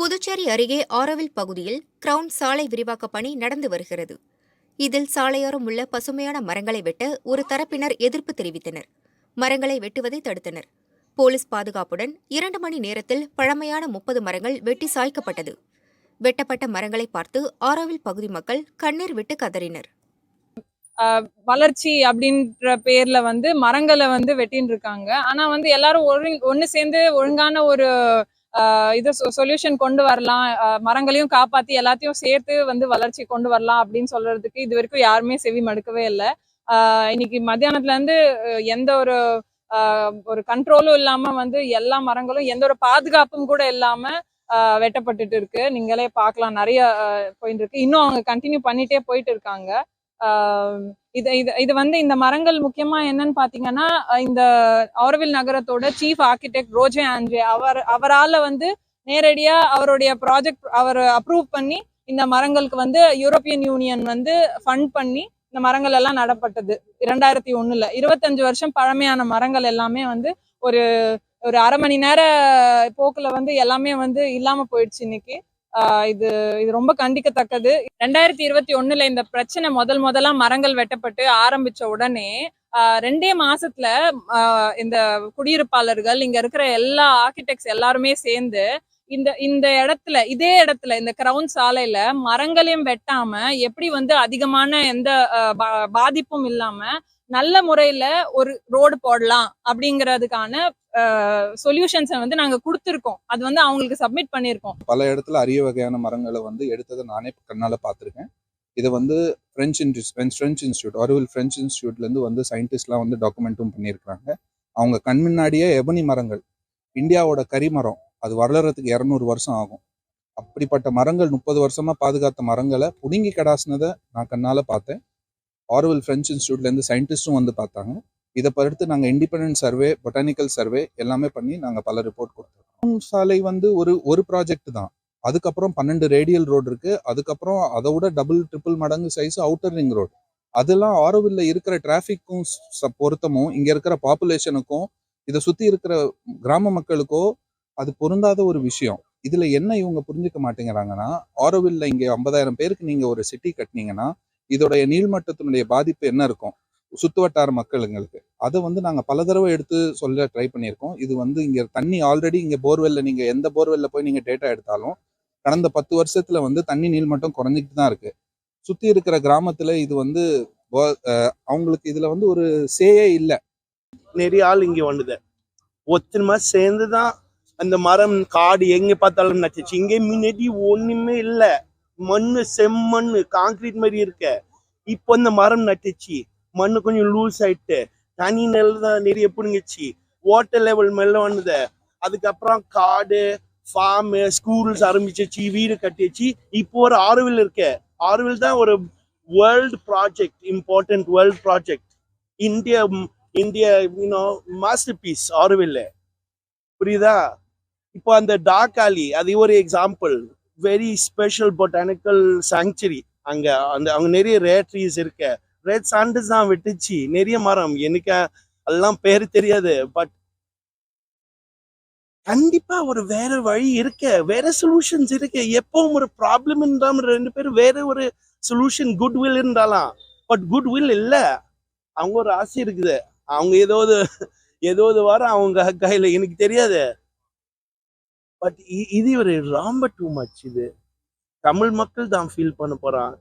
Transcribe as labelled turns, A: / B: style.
A: புதுச்சேரி அருகே ஆரோவில் பகுதியில் கிரவுன் சாலை விரிவாக்க பணி நடந்து வருகிறது. இதில் சாலையோரம் உள்ள பசுமையான மரங்களை வெட்ட ஒரு தரப்பினர் எதிர்ப்பு தெரிவித்தனர். மரங்களை வெட்டுவதை தடுத்தனர். போலீஸ் பாதுகாப்புடன் 2 மணி நேரத்தில் பழமையான 30 மரங்கள் வெட்டி சாய்க்கப்பட்டது. வெட்டப்பட்ட மரங்களை பார்த்து ஆரோவில் பகுதி மக்கள் கண்ணீர் விட்டு கதறினர்.
B: வளர்ச்சி அப்படின்ற பேர்ல மரங்களை வெட்டின்னு இருக்காங்க. ஆனா எல்லாரும் ஒண்ணு சேர்ந்து ஒழுங்கான ஒரு இது சொல்யூஷன் கொண்டு வரலாம், மரங்களையும் காப்பாத்தி எல்லாத்தையும் சேர்த்து வளர்ச்சி கொண்டு வரலாம் அப்படின்னு சொல்றதுக்கு இது வரைக்கும் யாருமே செவி மடுக்கவே இல்லை. இன்னைக்கு மத்தியானத்துல இருந்து எந்த ஒரு கண்ட்ரோலும் இல்லாம எல்லா மரங்களும் எந்த ஒரு பாதுகாப்பும் கூட இல்லாம வெட்டப்பட்டுட்டு இருக்கு. நீங்களே பார்க்கலாம், நிறைய போயிட்டு இருக்கு. இன்னும் அவங்க கண்டினியூ பண்ணிட்டே போயிட்டு இருக்காங்க. இது இந்த மரங்கள் முக்கியமா என்னன்னு பாத்தீங்கன்னா, இந்த ஆரோவில் நகரத்தோட சீஃப் ஆர்கிடெக்ட் ரோஜே ஆண்ட்ரே அவரால நேரடியா அவருடைய ப்ராஜெக்ட் அவர் அப்ரூவ் பண்ணி இந்த மரங்களுக்கு யூரோப்பியன் யூனியன் ஃபண்ட் பண்ணி இந்த மரங்கள் எல்லாம் நடப்பட்டது 2001ல. 25 வருஷம் பழமையான மரங்கள் எல்லாமே ஒரு ஒரு அரை மணி நேர போக்குல எல்லாமே இல்லாம போயிடுச்சு இன்னைக்கு. இது ரொம்ப கண்டிக்கத்தக்கது. 2021ல இந்த பிரச்சனை முதலா மரங்கள் வெட்டப்பட்டு ஆரம்பிச்ச உடனே 2 மாசத்துல இந்த குடியிருப்பாளர்கள், இங்க இருக்கிற எல்லா ஆர்கிடெக்ட்ஸ் எல்லாருமே சேர்ந்து இதே இடத்துல இந்த கிரவுன் சாலையில மரங்களையும் வெட்டாம எப்படி அதிகமான எந்த பாதிப்பும் இல்லாம நல்ல முறையில ஒரு ரோடு போடலாம் அப்படிங்கறதுக்கான சொல்யூஷன்ஸ் நாங்க கொடுத்துருக்கோம். அது அவங்களுக்கு சப்மிட் பண்ணிருக்கோம்.
C: பல இடத்துல அரிய வகையான மரங்களை எடுத்ததை நானே கண்ணால பார்த்துருக்கேன். இது பிரெஞ்சு இன்ஸ்டியூட், ஆரோவில் பிரெஞ்சு இன்ஸ்டியூட்ல இருந்து சயின்டிஸ்ட்லாம் டாக்குமெண்ட்டும் பண்ணியிருக்காங்க. அவங்க கண் முன்னாடியே எபனி மரங்கள், இந்தியாவோட கரிமரம், அது வளர்றதுக்கு 200 வருஷம் ஆகும். அப்படிப்பட்ட மரங்கள் 30 வருஷமா பாதுகாத்த மரங்களை புடுங்கி கடாசினதை நான் கண்ணால பார்த்தேன். ஆரோவில் பிரெஞ்சு இன்ஸ்டியூட்லேருந்து சயின்டிஸ்டும் பார்த்தாங்க. இதை பொறுத்து நாங்கள் இண்டிபெண்டன்ட் சர்வே, பொட்டானிக்கல் சர்வே எல்லாமே பண்ணி நாங்கள் பல ரிப்போர்ட் கொடுத்துருக்கோம். சாலை ஒரு ப்ராஜெக்ட் தான். அதுக்கப்புறம் 12 ரேடியல் ரோடு இருக்கு. அதுக்கப்புறம் அதை விட டபுள் ட்ரிபிள் மடங்கு சைஸ் அவுட்டர் ரிங் ரோடு. அதெல்லாம் ஆரோவில்ல இருக்கிற டிராஃபிக்கும் பொருத்தமும் இங்க இருக்கிற பாப்புலேஷனுக்கும் இதை சுத்தி இருக்கிற கிராம மக்களுக்கோ அது பொருந்தாத ஒரு விஷயம். இதுல என்ன இவங்க புரிஞ்சுக்க மாட்டேங்கிறாங்கன்னா, ஆரோவில்ல இங்க 50,000 பேருக்கு நீங்க ஒரு சிட்டி கட்டினீங்கன்னா இதோடைய நீள்மட்டத்தினுடைய பாதிப்பு என்ன இருக்கும் சுத்து வட்டார மக்களுங்களுக்கு. அதை நாங்க பல தடவை எடுத்து சொல்ல ட்ரை பண்ணியிருக்கோம். இது இங்க தண்ணி ஆல்ரெடி இங்க போர்வெல்ல, நீங்க எந்த போர்வெல்ல போய் நீங்க டேட்டா எடுத்தாலும் கடந்த 10 வருஷத்துல தண்ணி நீள்மட்டம் குறைஞ்சிட்டு தான் இருக்கு. சுத்தி இருக்கிற கிராமத்துல இது அவங்களுக்கு இதுல ஒரு சேயே இல்லை.
D: நிறைய ஆள் இங்க வந்தது ஒத்துமா சேர்ந்துதான் அந்த மரம் காடு எங்க பார்த்தாலும் நச்சுச்சு. இங்கே முன்னாடி ஒண்ணுமே இல்லை, மண்ணு செம்மண்ணு காங்கிரீட் மாதிரி இருக்க. இப்போ அந்த மரம் நட்டுச்சு, மண்ணு கொஞ்சம் லூஸ் ஆயிட்டு தனி நெல் தான் நிறைய பிடுங்கிச்சு, வாட்டர் லெவல் மேல வந்தது. அதுக்கப்புறம் காடு, ஃபார்மு, ஸ்கூல்ஸ் ஆரம்பிச்சிச்சு, வீடு கட்டிச்சு. இப்போ ஒரு ஆரோவில் இருக்க. ஆரோவில் தான் ஒரு world project, important world project. India masterpiece Auroville, புரியுதா? இப்போ அந்த டாக் ஆலி அது ஒரு example. Very special botanical sanctuary. அங்க நிறைய ரேட் ட்ரீஸ் இருக்கு. ரெட் சாண்டஸ் தான் வெட்டுச்சு நிறைய மரம். எனக்கு எல்லாம் பேரு தெரியாது. பட் கண்டிப்பா ஒரு வேற வழி இருக்கு, வேற சொல்யூஷன்ஸ் இருக்கு. எப்பவும் ஒரு ப்ராப்ளம் இருந்தாலும் 2 பேரும் வேற ஒரு சொல்யூஷன், குட் வில் இருந்தாலாம். பட் குட் வில் இல்ல. அவங்க ஒரு ஆசை இருக்குது, அவங்க ஏதோ வர அவங்க கையில எனக்கு தெரியாது. பட் இது ஒரு ரொம்ப டூ மச். இது தமிழ் மக்கள் தான் ஃபீல் பண்ண போறான்.